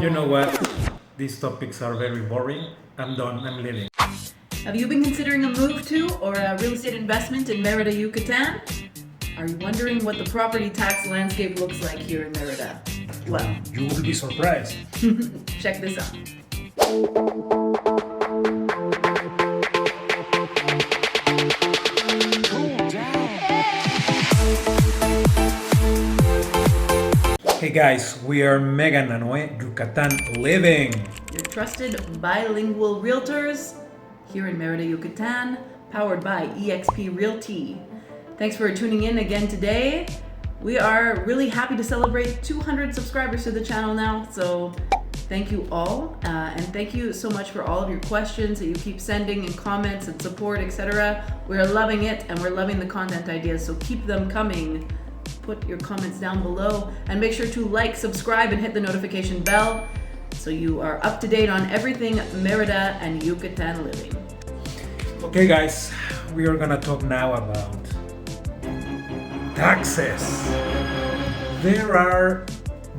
You know what? These topics are very boring. I'm done. I'm leaving. Have you been considering a move to or a real estate investment in Merida, Yucatan? Are you wondering what the property tax landscape looks like here in Merida? Well, You will be surprised. check this out. Hey guys, we are Meghan Noe Yucatan Living. Your trusted bilingual realtors here in Merida, Yucatan, powered by eXp Realty. Thanks for tuning in again today. We are really happy to celebrate 200 subscribers to the channel now, so thank you all, and thank you so much for all of your questions that you keep sending and comments and support, etc. We're loving it, and we're loving the content ideas, so keep them coming. Put your comments down below, and make sure to like, subscribe, and hit the notification bell so you are up to date on everything Merida and Yucatan living. Okay guys, we are gonna talk now about taxes. There are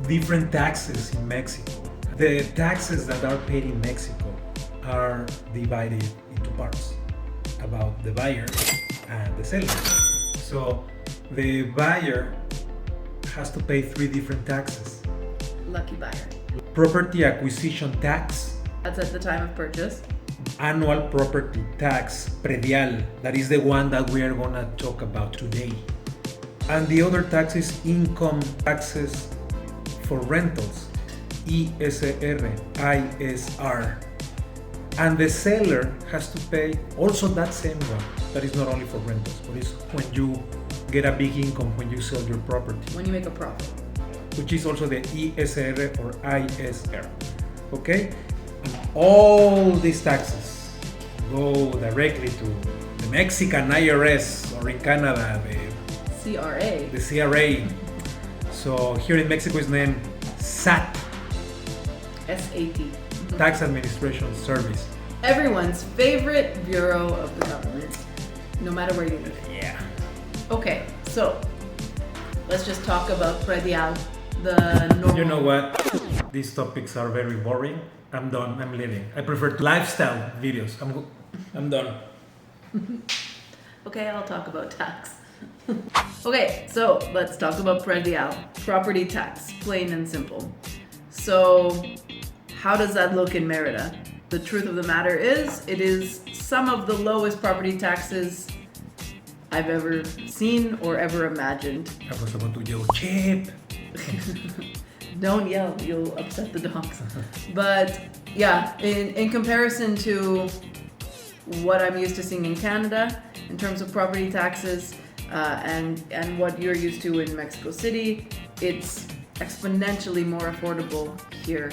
different taxes in Mexico. The taxes that are paid in Mexico are divided into parts about the buyer and the seller. So the buyer has to pay three different taxes. Lucky buyer. Property acquisition tax, That's at the time of purchase. annual property tax, predial, that is the one that we are gonna talk about today. And the other tax is income taxes for rentals, ISR, ISR. And the seller has to pay also that same one. That is not only for rentals, but it's when you get a big income when you sell your property, When you make a profit. which is also the ISR or ISR. Okay? And all these taxes go directly to the Mexican IRS, or in Canada, CRA. the CRA. So here in Mexico is named SAT, SAT. Tax Administration Service. Everyone's favorite bureau of the government, no matter where you live. Yeah. Okay, so let's just talk about predial, the normal. You know what? These topics are very boring. I'm done. I'm leaving. I prefer lifestyle videos. I'm done. Okay, I'll talk about tax. Okay, so let's talk about predial, property tax, plain and simple. So, how does that look in Merida? The truth of the matter is, it is some of the lowest property taxes I've ever seen or ever imagined. I was about to yell cheap. Don't yell, you'll upset the dogs. But yeah, in comparison to what I'm used to seeing in Canada in terms of property taxes and what you're used to in Mexico City, it's exponentially more affordable here.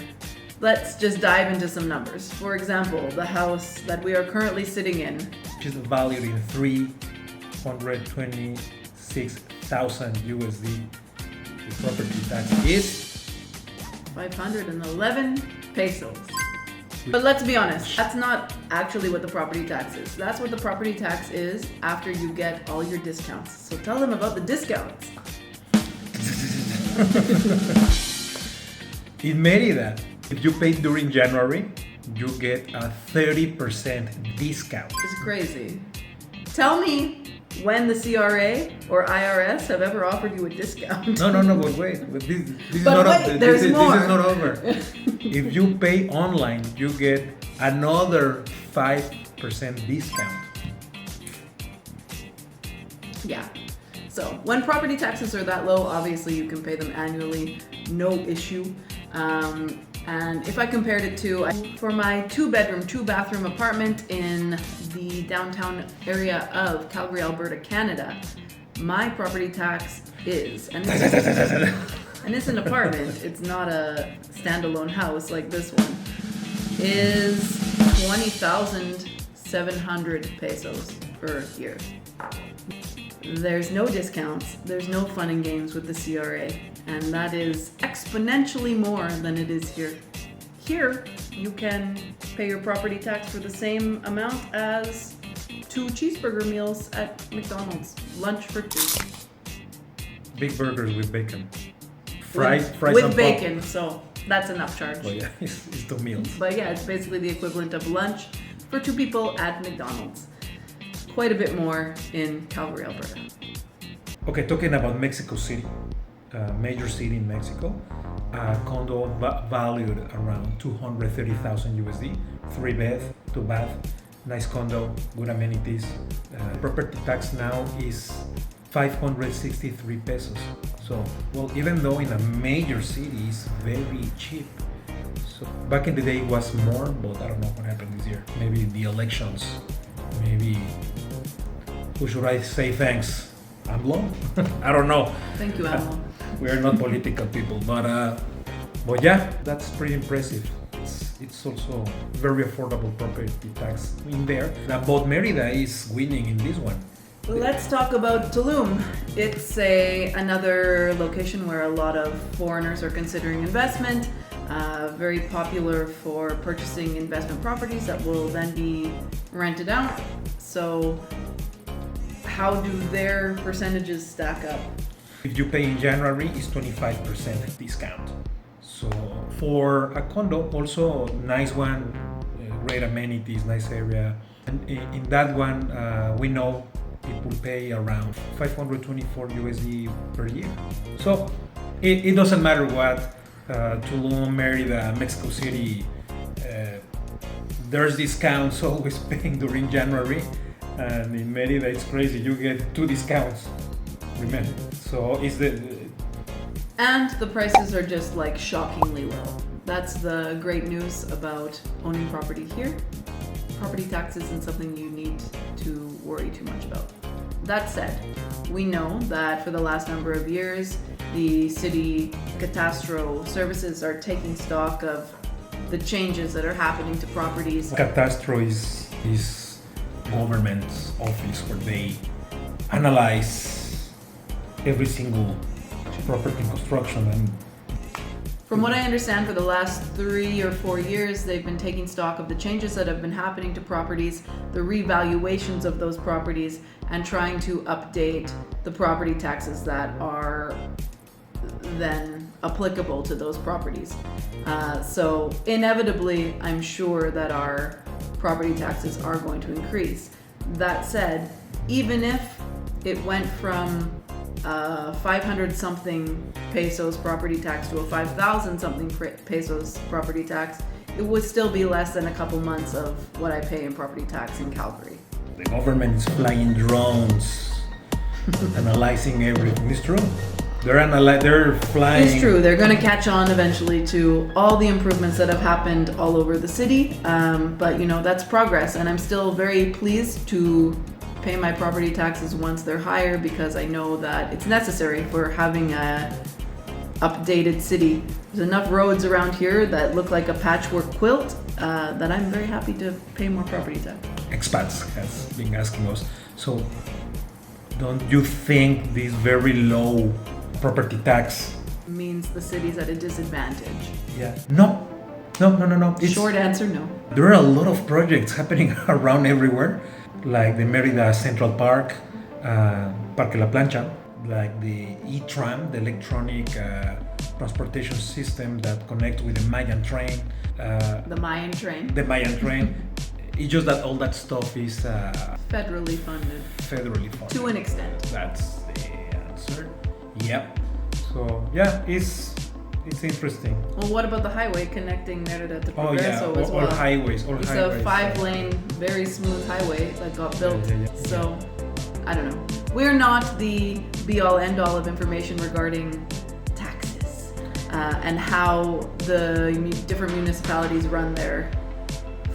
Let's just dive into some numbers. For example, the house that we are currently sitting in, Which is valued in $326,000 USD. The property tax is 511 pesos. But let's be honest, that's not actually what the property tax is. That's what the property tax is after you get all your discounts. So tell them about the discounts. in Merida. If you pay during January, you get a 30% discount. It's crazy. Tell me when the CRA or IRS have ever offered you a discount. No, but wait. But this is But not wait, there's more. This is not over. If you pay online, you get another 5% discount. Yeah. So when property taxes are that low, obviously you can pay them annually, no issue. And if I compared it to, for my 2-bedroom, 2-bathroom apartment in the downtown area of Calgary, Alberta, Canada, my property tax is, and it's an apartment, it's not a standalone house like this one, is 20,700 pesos per year. There's no discounts, there's no fun and games with the CRA, and that is exponentially more than it is here. Here, you can pay your property tax for the same amount as 2 cheeseburger meals at McDonald's, lunch for 2. Big burgers with bacon. Fries with and bacon, so That's enough charge. But yeah, it's 2 meals. But yeah, it's basically the equivalent of lunch for 2 people at McDonald's. Quite a bit more in Calgary, Alberta. Okay, talking about Mexico City, major city in Mexico, condo valued around 230,000 USD, 3 bed, 2 bath, nice condo, good amenities. Property tax now is 563 pesos. So, well, even though in a major city it's very cheap. So back in the day it was more, but I don't know what happened this year. Maybe the elections, maybe, who should I say thanks? AMLO? I don't know. Thank you, AMLO. We are not political people, but yeah, that's pretty impressive. It's also very affordable property tax in there. But Merida is winning in this one. Let's talk about Tulum. It's another location where a lot of foreigners are considering investment. Very popular for purchasing investment properties that will then be rented out. So how do their percentages stack up? If you pay in January, it's 25% discount. So for a condo, also nice one, great amenities, nice area. And in that one, we know it will pay around 524 USD per year. So it doesn't matter what, Tulum, Merida, Mexico City, there's discounts always paying during January. And in Merida, it's crazy. You get 2 discounts. Remember, so and the prices are just like shockingly low. That's the great news about owning property here. Property tax isn't something you need to worry too much about. That said, we know that for the last number of years, the city cadastro services are taking stock of the changes that are happening to properties. Cadastro is government's office where they analyze every single property construction. And from what I understand, for the last 3 or 4 years, they've been taking stock of the changes that have been happening to properties, the revaluations of those properties, and trying to update the property taxes that are then applicable to those properties. So inevitably, I'm sure that our property taxes are going to increase. That said, even if it went from 500 something pesos property tax to a 5,000 something pesos property tax, it would still be less than a couple months of what I pay in property tax in Calgary. The government is flying drones, analyzing everything. It's true. They're flying. It's true. They're going to catch on eventually to all the improvements that have happened all over the city. But that's progress, and I'm still very pleased to pay my property taxes once they're higher, because I know that it's necessary for having a updated city. There's enough roads around here that look like a patchwork quilt that I'm very happy to pay more property tax. Expats has been asking us, so don't you think this very low property tax means the city's at a disadvantage? Yeah. No. Short answer, no. There are a lot of projects happening around everywhere, like the Merida Central Park, Parque La Plancha, like the e-tram, the electronic transportation system that connects with the Mayan train. The Mayan train. The Mayan train. It's just that all that stuff is federally funded. To an extent. That's the answer. Yep. So yeah, it's interesting. Well, what about the highway connecting Merida to Progreso as well? All highways. It's a 5-lane, very smooth highway that got built. So, I don't know. We're not the be-all, end-all of information regarding taxes and how the different municipalities run their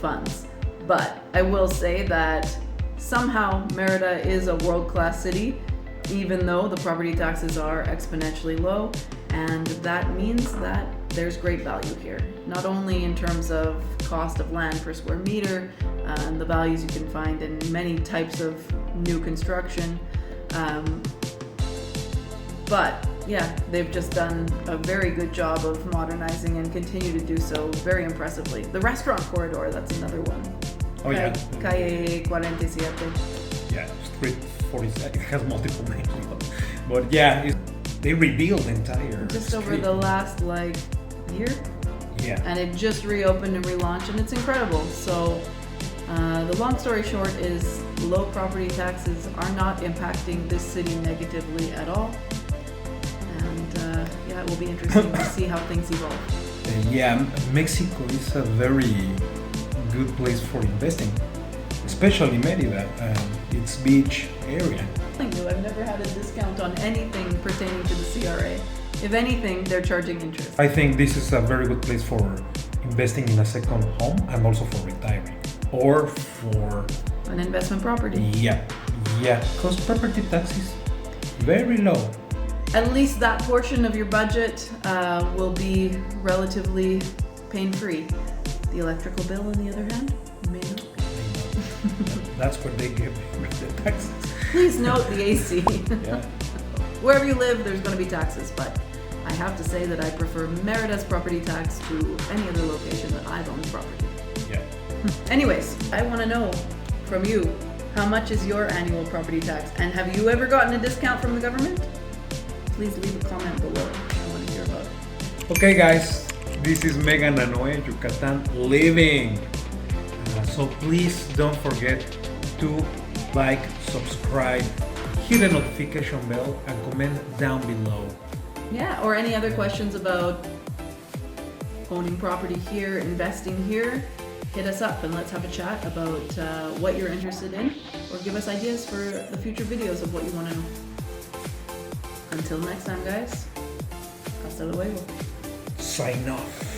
funds. But I will say that somehow Merida is a world-class city, even though the property taxes are exponentially low. And that means that there's great value here, not only in terms of cost of land per square meter and the values you can find in many types of new construction, but yeah, they've just done a very good job of modernizing and continue to do so very impressively. The restaurant corridor, that's another one. Oh yeah. Calle 47. Yeah, Street 47. It has multiple names, but yeah, they rebuilt the entire just street. Over the last year, Yeah. And it just reopened and relaunched, and it's incredible. So the long story short is low property taxes are not impacting this city negatively at all. And yeah, it will be interesting to see how things evolve. Yeah, Mexico is a very good place for investing, especially Merida, its beach area. I've never had a discount on anything pertaining to the CRA. If anything, they're charging interest. I think this is a very good place for investing in a second home and also for retiring or for An investment property. yeah, because property tax is very low. At least that portion of your budget will be relatively pain-free. The electrical bill, on the other hand, may not. That's where they give the taxes. Please note the AC. Yeah. Wherever you live, there's going to be taxes, but I have to say that I prefer Merida's property tax to any other location that I've owned property. Yeah. Anyways, I want to know from you, how much is your annual property tax? And have you ever gotten a discount from the government? Please leave a comment below. I want to hear about it. Okay, guys, this is Meghan Noe Yucatan Living. So please don't forget to like, subscribe, hit the notification bell, and comment down below. Yeah, or any other questions about owning property here, investing here, hit us up and let's have a chat about what you're interested in, or give us ideas for the future videos of what you want to know. Until next time, guys, hasta luego. Sign off.